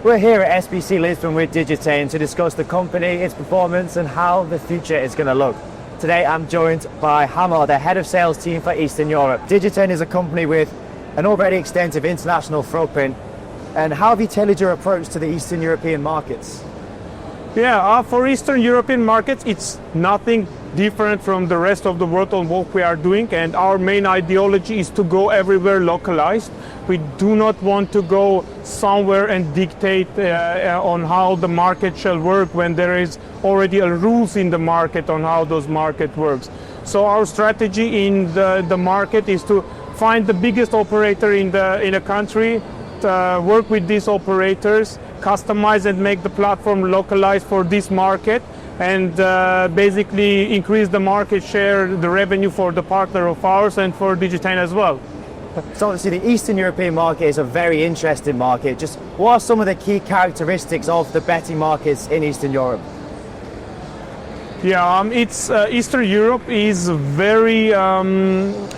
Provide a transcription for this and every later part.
We're here at SBC Lisbon with Digitain to discuss the company, its performance and how the future is going to look. Today I'm joined by Hmayak, the head of sales team for Eastern Europe. Digitain is a company with an already extensive international footprint. And how have you tailored your approach to the Eastern European markets? Yeah, for Eastern European markets, it's nothing different from the rest of the world on what we are doing, and our main ideology is to go everywhere localized. We do not want to go somewhere and dictate on how the market shall work when there is already a rules in the market on how those market works. So our strategy in the market is to find the biggest operator in a country, work with these operators, customize and make the platform localized for this market, and basically increase the market share, the revenue for the partner of ours and for Digitain as well. So obviously the Eastern European market is a very interesting market. Just what are some of the key characteristics of the betting markets in Eastern Europe? Yeah, Eastern Europe is very,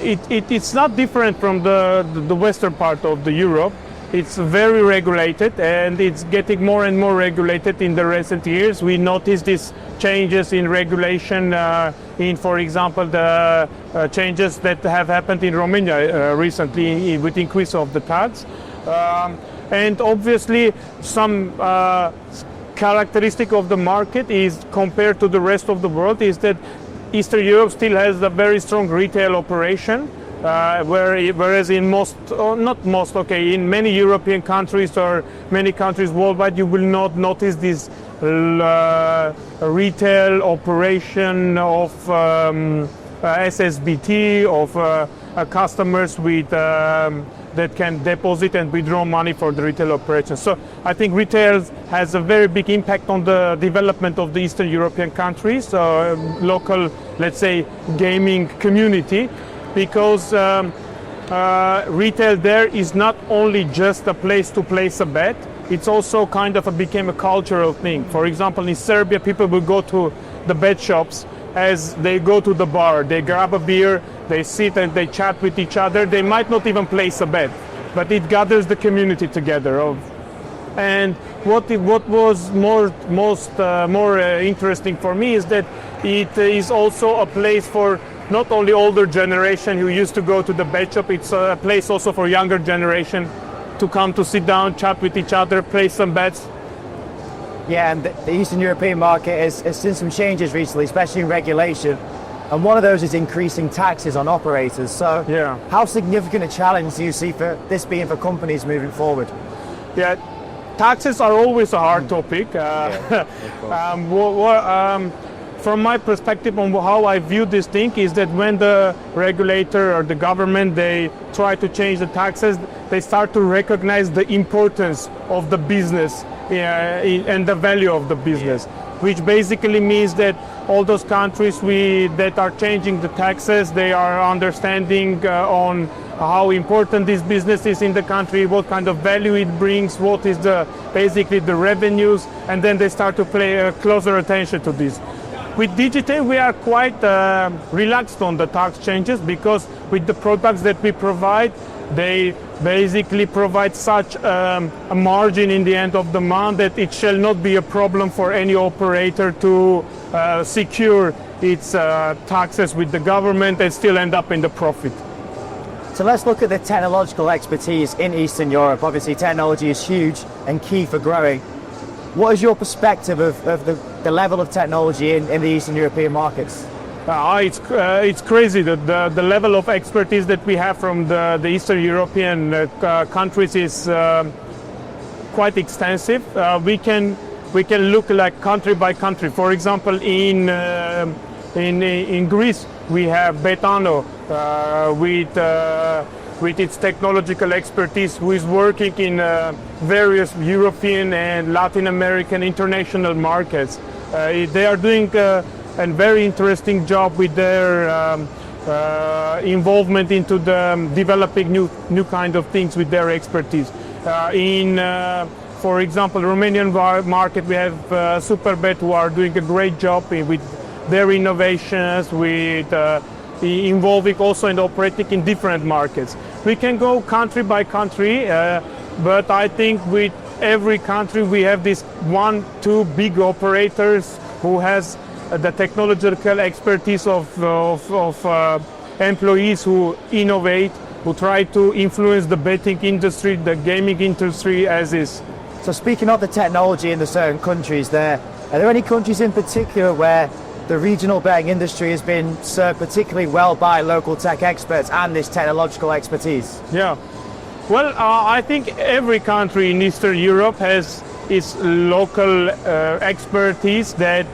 it's not different from the western part of the Europe. It's very regulated, and it's getting more and more regulated in the recent years. We noticed these changes in regulation in, for example, the changes that have happened in Romania recently with increase of the tax. And obviously some characteristic of the market is, compared to the rest of the world, is that Eastern Europe still has a very strong retail operation. Whereas in in many European countries or many countries worldwide, you will not notice this retail operation of SSBT, of customers with that can deposit and withdraw money for the retail operation. So I think retail has a very big impact on the development of the Eastern European countries, local, let's say, gaming community. Because retail there is not only just a place to place a bet, it's also kind of became a cultural thing. For example, in Serbia, people will go to the bet shops as they go to the bar. They grab a beer, they sit and they chat with each other. They might not even place a bet, but it gathers the community together. And what was more interesting for me is that it is also a place for not only older generation who used to go to the bet shop, it's a place also for younger generation to come to sit down, chat with each other, play some bets. Yeah, and the Eastern European market has seen some changes recently, especially in regulation. And one of those is increasing taxes on operators. So yeah, how significant a challenge do you see for this being for companies moving forward? Yeah, taxes are always a hard topic. From my perspective on how I view this thing is that when the regulator or the government, they try to change the taxes, they start to recognize the importance of the business and the value of the business, which basically means that all those countries that are changing the taxes, they are understanding on how important this business is in the country, what kind of value it brings, what is basically the revenues, and then they start to pay closer attention to this. With Digitain, we are quite relaxed on the tax changes, because with the products that we provide, they basically provide such a margin in the end of the month that it shall not be a problem for any operator to secure its taxes with the government and still end up in the profit. So let's look at the technological expertise in Eastern Europe. Obviously, technology is huge and key for growing. What is your perspective of the level of technology in the Eastern European markets? It's crazy that the level of expertise that we have from the Eastern European countries is quite extensive. We can look like country by country. For example, in Greece, we have Betano with its technological expertise, who is working in various European and Latin American international markets. They are doing a very interesting job with their involvement into the developing new kind of things with their expertise. For example, Romanian market, we have Superbet, who are doing a great job with their innovations, with involving also and operating in different markets. We can go country by country, but I think with every country we have these 1-2 big operators who has the technological expertise of employees who innovate, who try to influence the betting industry, the gaming industry as is. So speaking of the technology in the certain countries there, are there any countries in particular where the regional betting industry has been served particularly well by local tech experts and this technological expertise? Yeah, well, I think every country in Eastern Europe has its local expertise that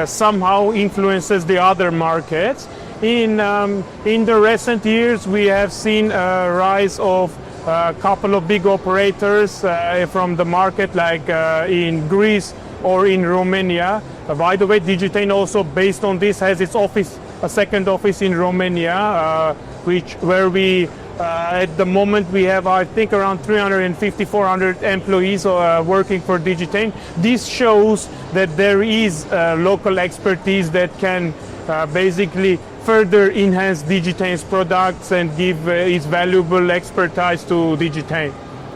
somehow influences the other markets. In the recent years, we have seen a rise of a couple of big operators from the market, like in Greece or in Romania. By the way, Digitain also, based on this, has its office, a second office in Romania, where we at the moment we have, I think, around 350-400 employees working for Digitain. This shows that there is local expertise that can basically further enhance Digitain's products and give its valuable expertise to Digitain.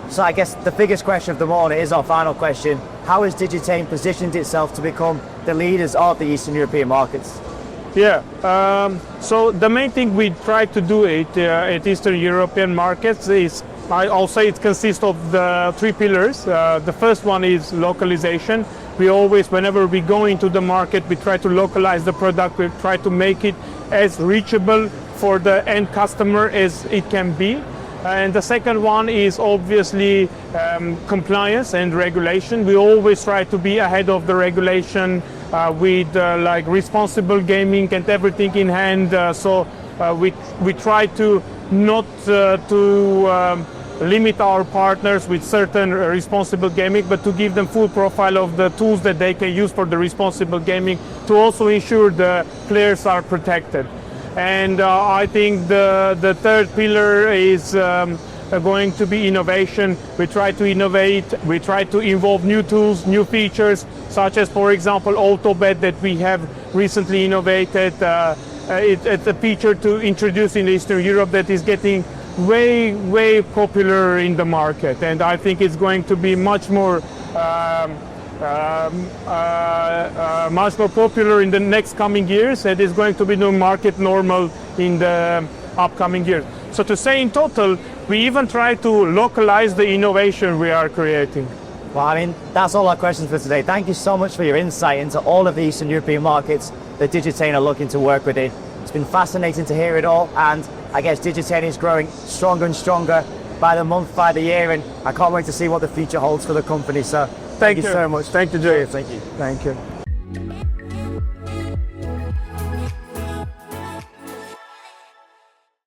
So I guess the biggest question of them all, and it is our final question, how has Digitain positioned itself to become the leaders of the Eastern European markets? Yeah, so the main thing we try to do at Eastern European markets is, I'll say it consists of the 3 pillars. The first one is localization. We always, whenever we go into the market, we try to localize the product, we try to make it as reachable for the end customer as it can be. And the second one is obviously compliance and regulation. We always try to be ahead of the regulation with like responsible gaming and everything in hand. So we try to not limit our partners with certain responsible gaming, but to give them full profile of the tools that they can use for the responsible gaming, to also ensure the players are protected. And I think the third pillar is going to be innovation. We try to innovate, we try to involve new tools, new features, such as, for example, AutoBet that we have recently innovated. It's a feature to introduce in Eastern Europe that is getting way popular in the market, and I think it's going to be much more popular in the next coming years, and is going to be the market normal in the upcoming years. So to say in total, we even try to localize the innovation we are creating. Well, I mean, that's all our questions for today. Thank you so much for your insight into all of the Eastern European markets that Digitain are looking to work within. It's been fascinating to hear it all, and I guess Digitain is growing stronger and stronger by the month, by the year, and I can't wait to see what the future holds for the company. So thank you so much. Thank you, Jay. Thank you. Thank you.